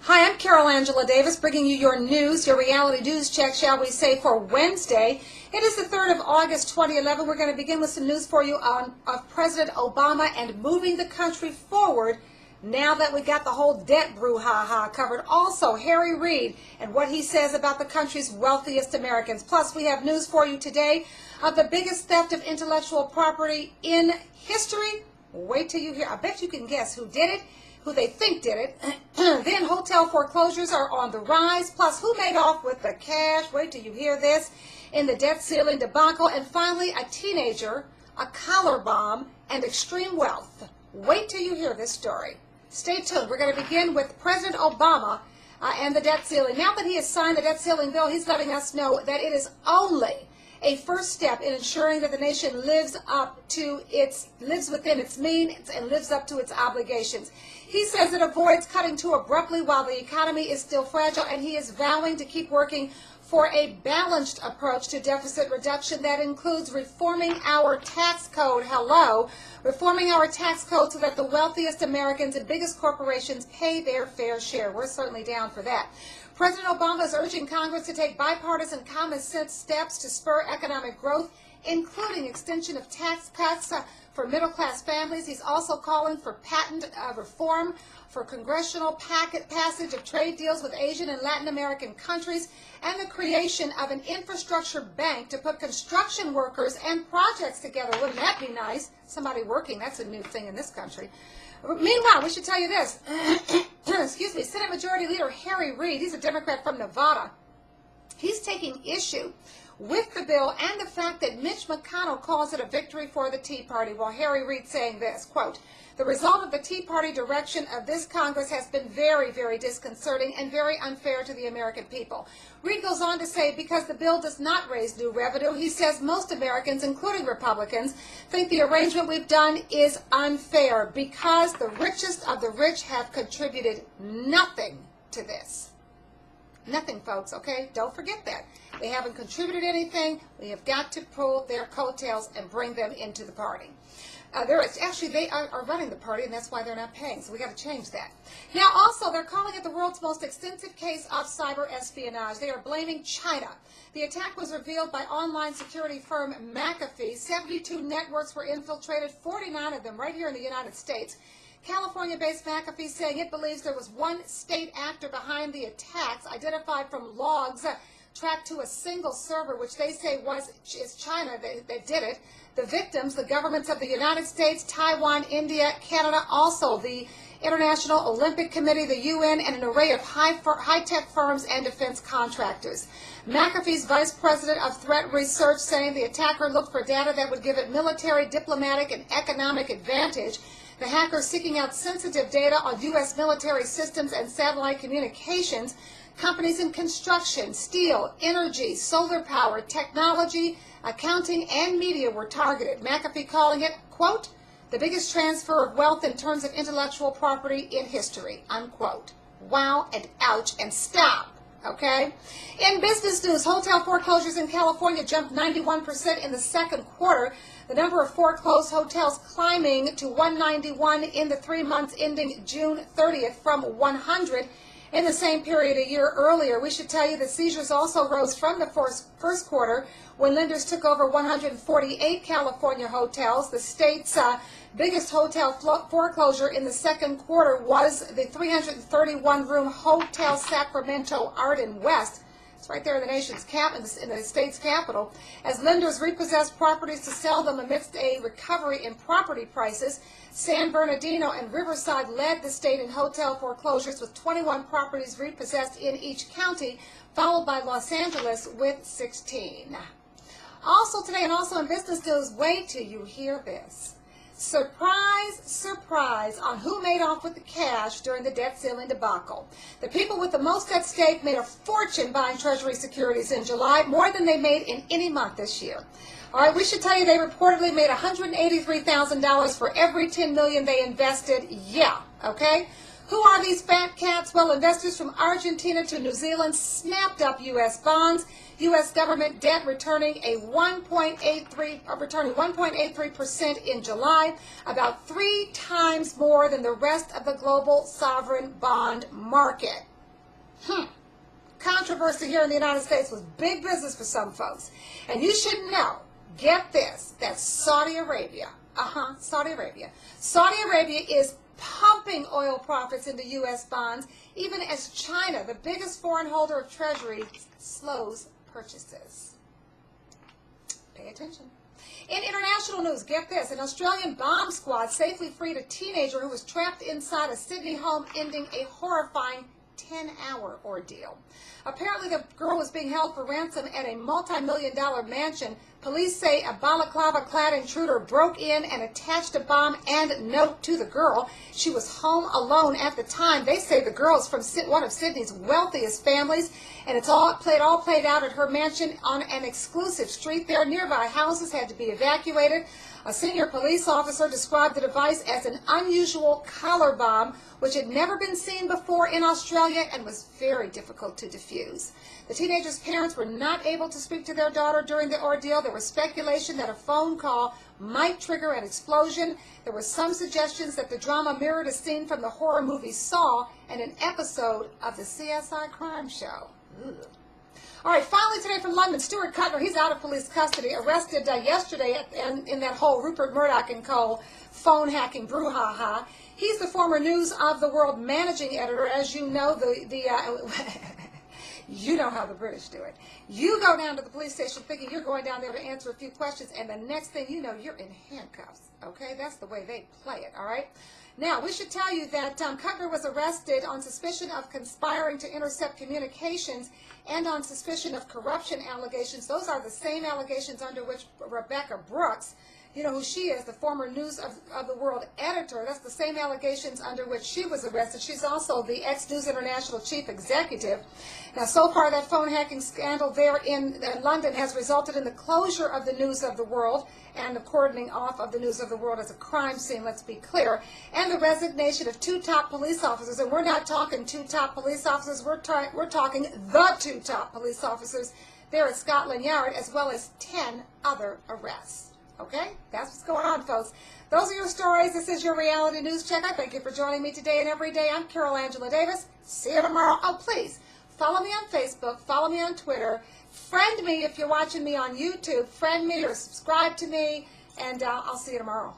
Hi, I'm Carol Angela Davis, bringing you your news, your reality news check, shall we say, for Wednesday. It is the 3rd of August, 2011. We're going to begin with some news for you of President Obama and moving the country forward now that we got the whole debt brouhaha covered. Also, Harry Reid and what he says about the country's wealthiest Americans. Plus, we have news for you today of the biggest theft of intellectual property in history. Wait till you hear. I bet you can guess who did it, who they think did it. Then hotel foreclosures are on the rise. Plus, who made off with the cash? Wait till you hear this. In the debt ceiling debacle. And finally, a teenager, a collar bomb, and extreme wealth. Wait till you hear this story. Stay tuned. We're going to begin with President Obama and the debt ceiling. Now that he has signed the debt ceiling bill, he's letting us know that it is only a first step in ensuring that the nation lives within its means and lives up to its obligations. He says it avoids cutting too abruptly while the economy is still fragile, and he is vowing to keep working for a balanced approach to deficit reduction that includes reforming our tax code. Reforming our tax code so that the wealthiest Americans and biggest corporations pay their fair share. We're certainly down for that. President Obama is urging Congress to take bipartisan common sense steps to spur economic growth, including extension of tax cuts for middle-class families. He's also calling for patent reform, for congressional passage of trade deals with Asian and Latin American countries, and the creation of an infrastructure bank to put construction workers and projects together. Wouldn't that be nice? Somebody working, that's a new thing in this country. Meanwhile, we should tell you this. Excuse me, Senate Majority Leader Harry Reid, he's a Democrat from Nevada. He's taking issue with the bill and the fact that Mitch McConnell calls it a victory for the Tea Party, while Harry Reid saying this, quote, "The result of the Tea Party direction of this Congress has been very, very disconcerting and very unfair to the American people." Reid goes on to say, because the bill does not raise new revenue, he says most Americans, including Republicans, think the arrangement we've done is unfair because the richest of the rich have contributed nothing to this. Nothing, folks, okay? Don't forget that. They haven't contributed anything. We have got to pull their coattails and bring them into the party. They are running the party, and that's why they're not paying, so we got to change that. Now, also, they're calling it the world's most extensive case of cyber-espionage. They are blaming China. The attack was revealed by online security firm McAfee. 72 networks were infiltrated, 49 of them right here in the United States. California-based McAfee saying it believes there was one state actor behind the attacks, identified from logs tracked to a single server, which they say is China that did it. The victims, the governments of the United States, Taiwan, India, Canada, also the International Olympic Committee, the UN, and an array of high-tech firms and defense contractors. McAfee's vice president of threat research saying the attacker looked for data that would give it military, diplomatic, and economic advantage. The hackers seeking out sensitive data on U.S. military systems and satellite communications. Companies in construction, steel, energy, solar power, technology, accounting, and media were targeted. McAfee calling it, quote, the biggest transfer of wealth in terms of intellectual property in history, unquote. Wow, and ouch, and stop, okay? In business news, hotel foreclosures in California jumped 91% in the second quarter. The number of foreclosed hotels climbing to 191 in the 3 months ending June 30th from 100 in the same period a year earlier. We should tell you that seizures also rose from the first quarter when lenders took over 148 California hotels. The state's biggest hotel foreclosure in the second quarter was the 331-room Hotel Sacramento Arden West. It's right there in the nation's in the state's capital, as lenders repossessed properties to sell them amidst a recovery in property prices. San Bernardino and Riverside led the state in hotel foreclosures with 21 properties repossessed in each county, followed by Los Angeles with 16. Also today, and also in business news, wait till you hear this. Surprise, surprise on who made off with the cash during the debt ceiling debacle. The people with the most at stake made a fortune buying Treasury securities in July, more than they made in any month this year. All right, we should tell you they reportedly made $183,000 for every $10 million they invested. Yeah, okay? Who are these fat cats? Well, investors from Argentina to New Zealand snapped up U.S. bonds. U.S. government debt returning 1.83% in July, about 3 times more than the rest of the global sovereign bond market. Controversy here in the United States was big business for some folks. And you should know, get this, that Saudi Arabia, Saudi Arabia is pumping oil profits into U.S. bonds, even as China, the biggest foreign holder of treasuries, slows purchases. Pay attention. In international news, get this, an Australian bomb squad safely freed a teenager who was trapped inside a Sydney home, ending a horrifying 10-hour ordeal. Apparently, the girl was being held for ransom at a multi-million-dollar mansion. Police say a balaclava-clad intruder broke in and attached a bomb and note to the girl. She was home alone at the time. They say the girl is from one of Sydney's wealthiest families, and it's all played out at her mansion on an exclusive street there. Nearby houses had to be evacuated. A senior police officer described the device as an unusual collar bomb, which had never been seen before in Australia and was very difficult to defuse. The teenager's parents were not able to speak to their daughter during the ordeal. There was speculation that a phone call might trigger an explosion. There were some suggestions that the drama mirrored a scene from the horror movie Saw and an episode of the CSI crime show. Ugh. All right, finally today from London, Stuart Cutler, he's out of police custody, arrested yesterday in that whole Rupert Murdoch and Co. phone hacking brouhaha. He's the former News of the World managing editor. As you know, you know how the British do it. You go down to the police station thinking you're going down there to answer a few questions, and the next thing you know, you're in handcuffs. Okay, that's the way they play it, all right? Now, we should tell you that Cutler was arrested on suspicion of conspiring to intercept communications and on suspicion of corruption allegations. Those are the same allegations under which Rebecca Brooks, you know who she is, the former News of the World editor, that's the same allegations under which she was arrested. She's also the ex-News International chief executive. Now, so far, that phone hacking scandal there in London has resulted in the closure of the News of the World and the cordoning off of the News of the World as a crime scene, let's be clear, and the resignation of 2 top police officers. And we're not talking 2 top police officers, we're talking the 2 top police officers there at Scotland Yard, as well as 10 other arrests. Okay? That's what's going on, folks. Those are your stories. This is your Reality News Check. I thank you for joining me today and every day. I'm Carol Angela Davis. See you tomorrow. Oh, please, follow me on Facebook. Follow me on Twitter. Friend me if you're watching me on YouTube. Friend me or subscribe to me, and I'll see you tomorrow.